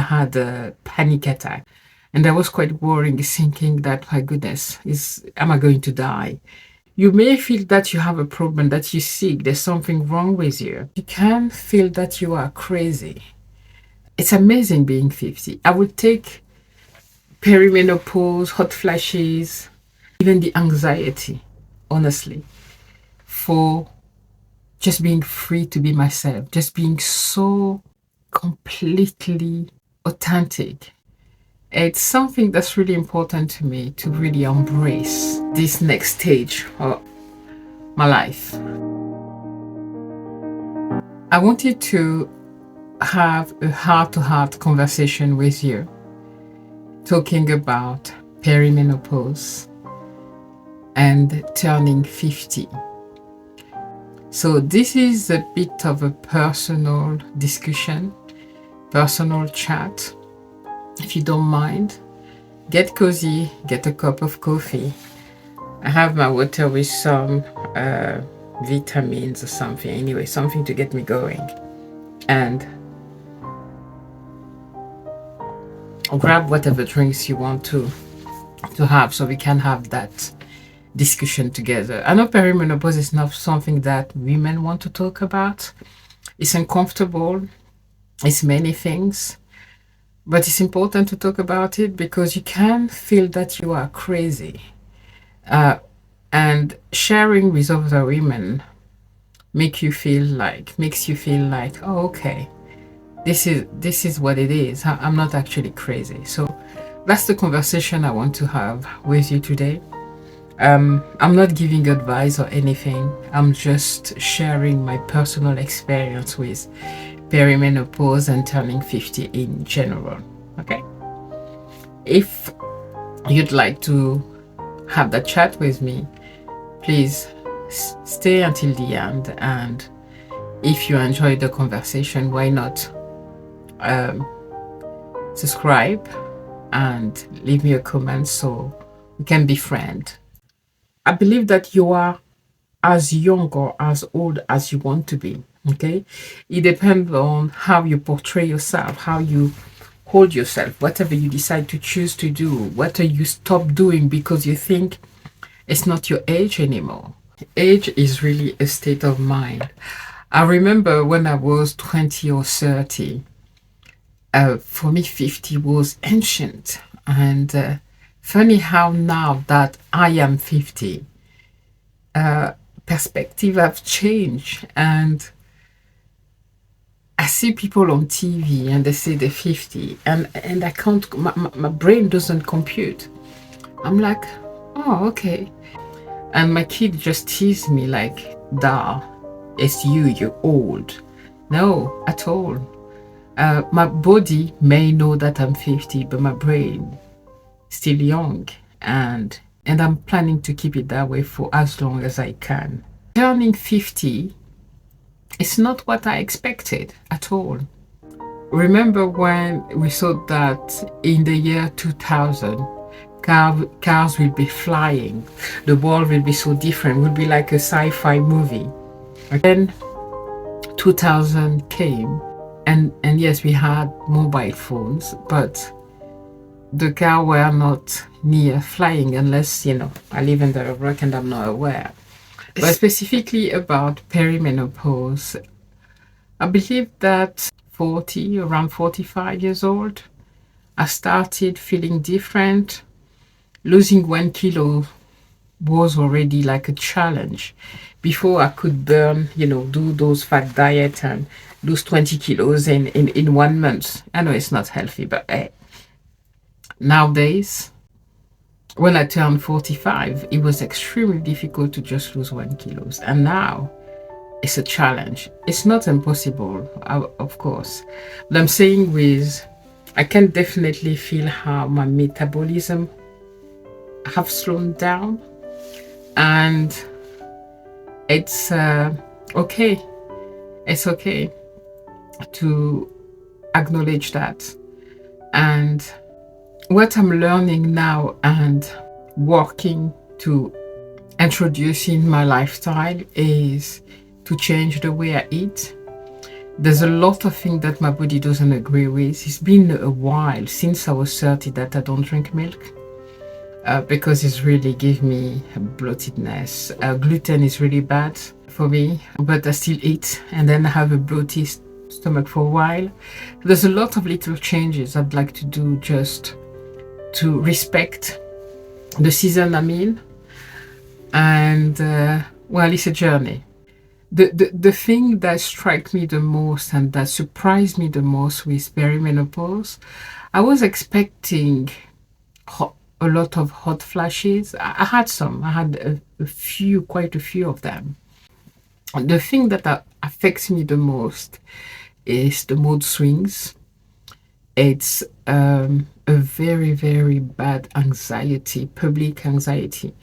had a panic attack. And I was quite worrying, thinking that, my goodness, am I going to die? You may feel that you have a problem, that you're sick, there's something wrong with you. You can feel that you are crazy. It's amazing being 50. I would take perimenopause, hot flashes, even the anxiety, honestly, for just being free to be myself, just being so completely authentic. It's something that's really important to me, to really embrace this next stage of my life. I wanted to have a heart-to-heart conversation with you, talking about perimenopause and turning 50. So this is a bit of a personal discussion, personal chat. If you don't mind, get cozy, get a cup of coffee. I have my water with some vitamins or something. Anyway, something to get me going. And grab whatever drinks you want to have, so we can have that discussion together. I know perimenopause is not something that women want to talk about. It's uncomfortable. It's many things. But it's important to talk about it because you can feel that you are crazy. And sharing with other women makes you feel like, oh, okay, this is what it is. I'm not actually crazy. So that's the conversation I want to have with you today. I'm not giving advice or anything. I'm just sharing my personal experience with perimenopause and turning 50 in general. Okay? If you'd like to have that chat with me, please stay until the end. And if you enjoy the conversation, why not subscribe and leave me a comment so we can be friends. I believe that you are as young or as old as you want to be. Okay, it depends on how you portray yourself, how you hold yourself, whatever you decide to choose to do, whatever you stop doing because you think it's not your age anymore. Age is really a state of mind. I remember when I was 20 or 30, for me 50 was ancient. And funny how now that I am 50, perspective have changed. And I see people on TV and they say they're 50, and I can't, my brain doesn't compute. I'm like, oh, okay. And my kid just teased me like, "Da, it's you're old." No, at all. My body may know that I'm 50, but my brain still young, and I'm planning to keep it that way for as long as I can. Turning 50, it's not what I expected at all. Remember when we thought that in the year 2000, cars will be flying, the world will be so different, will be like a sci-fi movie. Then 2000 came, and yes, we had mobile phones, but the car were not near flying unless, I live in the rock and I'm not aware. But specifically about perimenopause, I believe that around 45 years old, I started feeling different. Losing 1 kilo was already like a challenge. Before I could burn, do those fat diet and lose 20 kilos in 1 month. I know it's not healthy, but nowadays, when I turned 45, it was extremely difficult to just lose 1 kilo. And now it's a challenge. It's not impossible, of course. But I'm saying I can definitely feel how my metabolism have slowed down. And it's okay. It's okay to acknowledge that. And what I'm learning now and working to introduce in my lifestyle is to change the way I eat, There's a lot of things that my body doesn't agree with. It's been a while since I was 30 that I don't drink milk. Because it's really give me bloatedness. Gluten is really bad for me, but I still eat, and then I have a bloated stomach for a while. There's a lot of little changes I'd like to do just to respect the season I'm in, and well, it's a journey. The thing that struck me the most and that surprised me the most with perimenopause, I was expecting a lot of hot flashes. I had some. I had a few, quite a few of them. The thing that affects me the most is the mood swings. It's a very, very bad anxiety, public anxiety.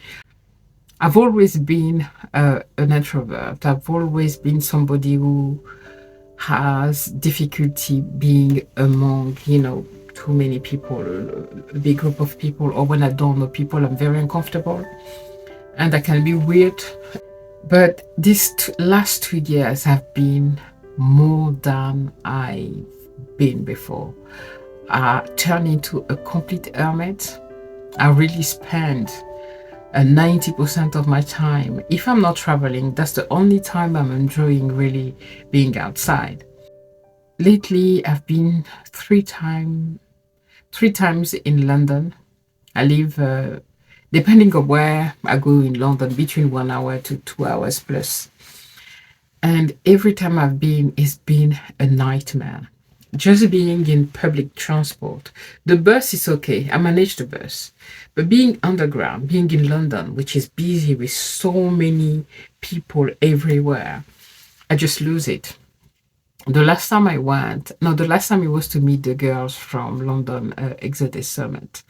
I've always been an introvert. I've always been somebody who has difficulty being among, too many people, a big group of people, or when I don't know people, I'm very uncomfortable and that can be weird. But these last 2 years have been more than I've been before. I turned into a complete hermit. I really spend 90% of my time. If I'm not traveling, that's the only time I'm enjoying really being outside. Lately, I've been three times in London. I live, depending on where I go in London, between 1 hour to 2 hours plus. And every time I've been, it's been a nightmare. Just being in public transport. The bus is okay. I manage the bus. But being underground, being in London, which is busy with so many people everywhere, I just lose it. The last time I went, no, the last time it was to meet the girls from London Exodus Summit.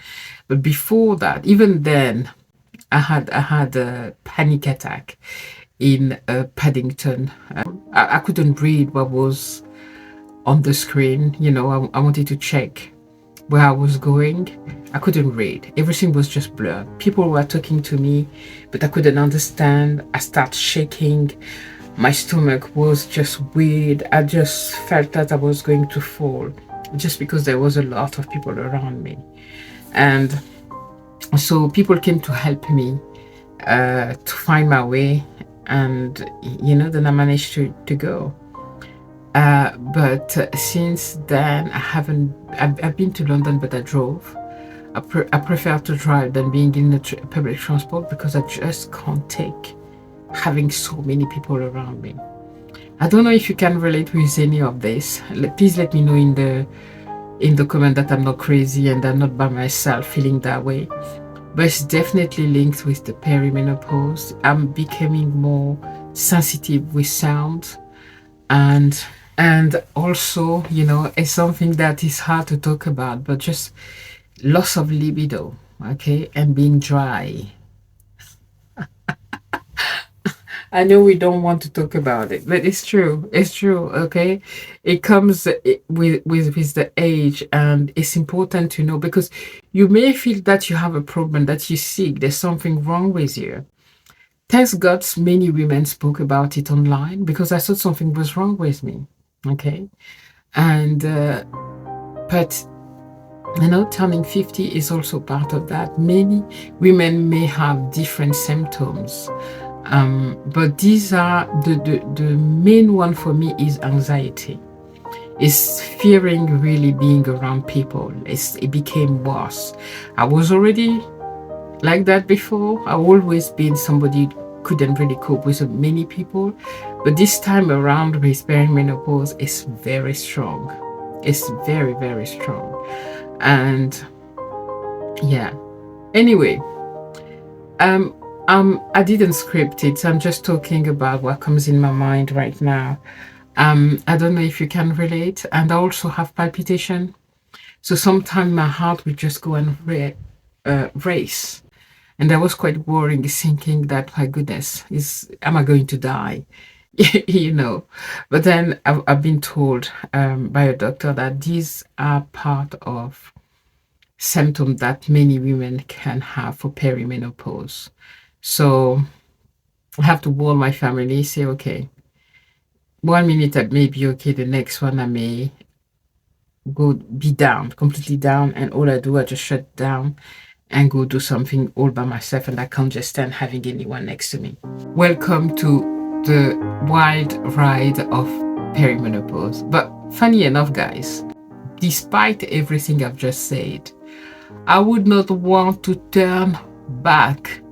But before that, even then, I had a panic attack in Paddington. I couldn't read what was on the screen. I wanted to check where I was going. I couldn't read. Everything was just blurred. People were talking to me, but I couldn't understand. I started shaking. My stomach was just weird. I just felt that I was going to fall just because there was a lot of people around me. And so people came to help me to find my way. And, then I managed to go. But since then, I've been to London, but I drove. I prefer to drive than being in the public transport because I just can't take having so many people around me. I don't know if you can relate with any of this. Please let me know in the comment that I'm not crazy and I'm not by myself feeling that way. But it's definitely linked with the perimenopause. I'm becoming more sensitive with sound, and also, it's something that is hard to talk about, but just loss of libido, okay, and being dry. I know we don't want to talk about it, but it's true. It's true, okay? It comes with the age, and it's important to know because you may feel that you have a problem, that you're sick, there's something wrong with you. Thanks God, many women spoke about it online because I thought something was wrong with me, okay? And but turning 50 is also part of that. Many women may have different symptoms. But these are the main one for me is anxiety. It's fearing really being around people. It became worse. I was already like that before. I've always been somebody who couldn't really cope with many people. But this time around with perimenopause, it's very strong. It's very, very strong. And yeah. Anyway, I didn't script it. So I'm just talking about what comes in my mind right now. I don't know if you can relate. And I also have palpitation. So sometimes my heart would just go and race. And I was quite worrying, thinking that, my goodness, am I going to die? But then I've been told by a doctor that these are part of symptoms that many women can have for perimenopause. So I have to warn my family, say, okay, one minute I may be okay, the next one I may go be down, completely down, and all I do, I just shut down and go do something all by myself, and I can't just stand having anyone next to me. Welcome to the wild ride of perimenopause. But funny enough, guys, despite everything I've just said, I would not want to turn back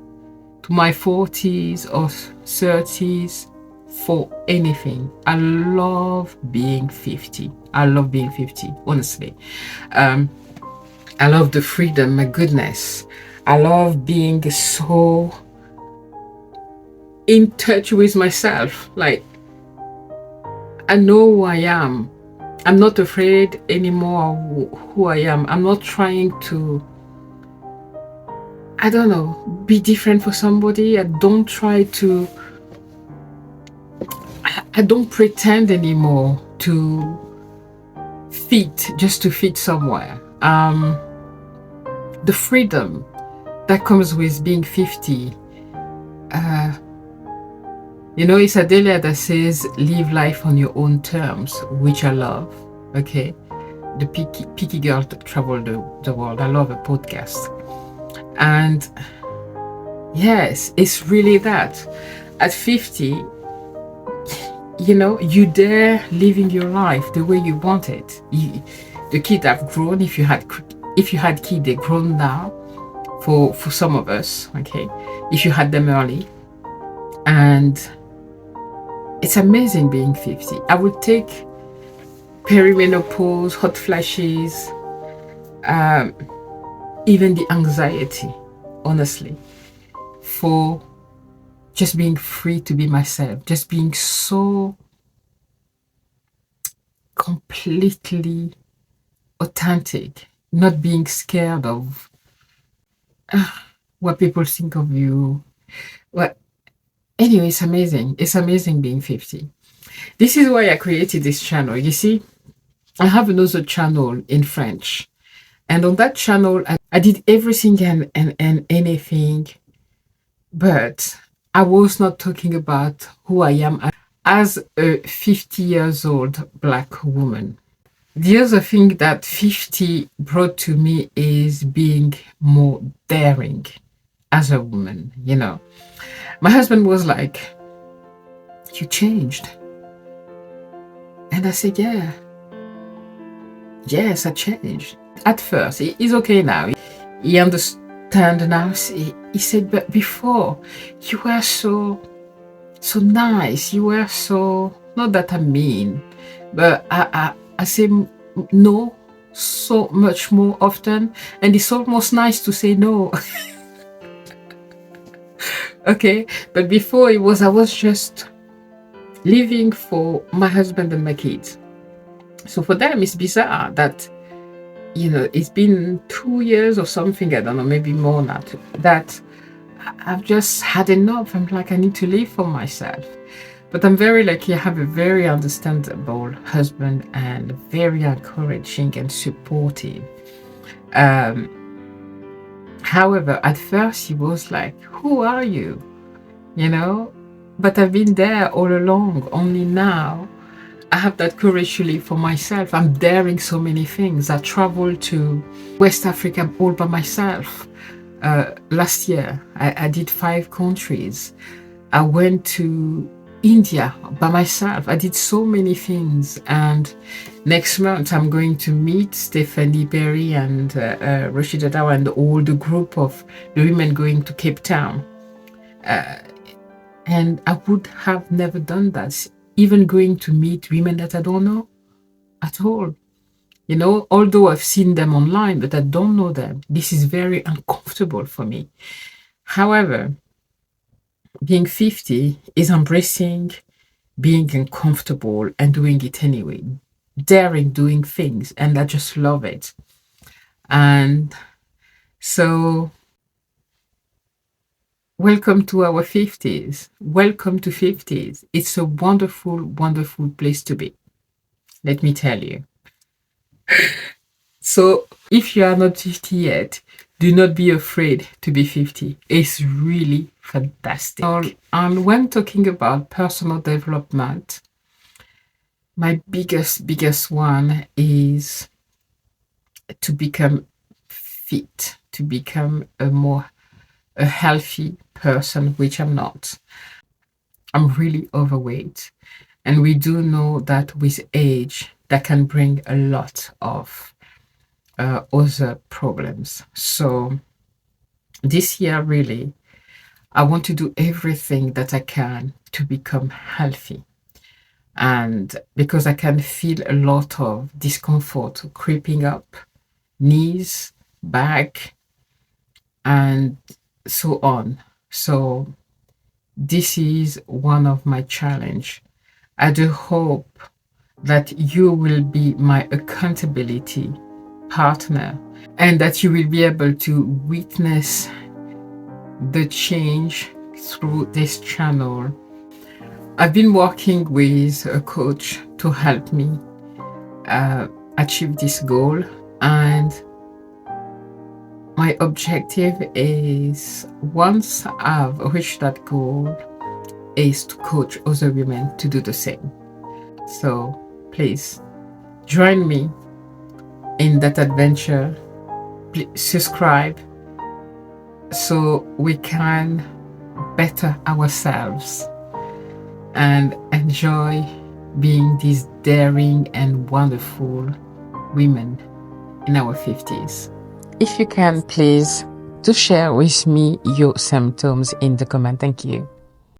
to my 40s or 30s for anything. I love being 50. I love being 50, honestly. I love the freedom, my goodness. I love being so in touch with myself. Like, I know who I am. I'm not afraid anymore of who I am. I'm not trying to, I don't know, be different for somebody. I don't try to, I don't pretend anymore to fit just to fit somewhere. The freedom that comes with being 50. It's Adelia that says, live life on your own terms, which I love. Okay. The picky girl that traveled the world. I love a podcast. And yes, it's really that. At 50, you dare living your life the way you want it. The kids have grown. If you had kids, they're grown now. For some of us, okay. If you had them early, and it's amazing being 50. I would take perimenopause, hot flashes, even the anxiety, honestly, for just being free to be myself, just being so completely authentic, not being scared of what people think of you. Well, anyway, it's amazing. It's amazing being 50. This is why I created this channel. You see, I have another channel in French. And on that channel, I did everything and anything, but I was not talking about who I am as a 50 years old Black woman. The other thing that 50 brought to me is being more daring as a woman, My husband was like, you changed. And I said, yeah. Yes, I changed. At first, he's okay now. He understands now. He said, but before, you were so nice. You were so, not that I'm mean, but I say no so much more often. And it's almost nice to say no. Okay, but before I was just living for my husband and my kids. So for them, it's bizarre that, it's been 2 years or something, I don't know, maybe more now, that I've just had enough. I'm like, I need to live for myself. But I'm very lucky. I have a very understandable husband and very encouraging and supportive. However, at first he was like, who are you? But I've been there all along. Only now I have that courage to live for myself. I'm daring so many things. I traveled to West Africa all by myself. Last year, I did 5 countries. I went to India by myself. I did so many things. And next month, I'm going to meet Stephanie Berry and Rashida Dawa and all the group of the women going to Cape Town. And I would have never done that. Even going to meet women that I don't know at all. Although I've seen them online, but I don't know them. This is very uncomfortable for me. However, being 50 is embracing being uncomfortable and doing it anyway, daring doing things, and I just love it. And so, welcome to our 50s. Welcome to 50s. It's a wonderful, wonderful place to be. Let me tell you. So if you are not 50 yet, do not be afraid to be 50. It's really fantastic. And when talking about personal development, My biggest one is to become fit, to become a healthy person, which I'm not. I'm really overweight. And we do know that with age, that can bring a lot of other problems. So this year, really, I want to do everything that I can to become healthy. And because I can feel a lot of discomfort creeping up, knees, back, and so on. So this is one of my challenge. I do hope that you will be my accountability partner and that you will be able to witness the change through this channel. I've been working with a coach to help me uh, achieve this goal, and my objective is, once I've reached that goal, is to coach other women to do the same. So please join me in that adventure. Please subscribe so we can better ourselves and enjoy being these daring and wonderful women in our 50s. If you can, please do share with me your symptoms in the comment. Thank you.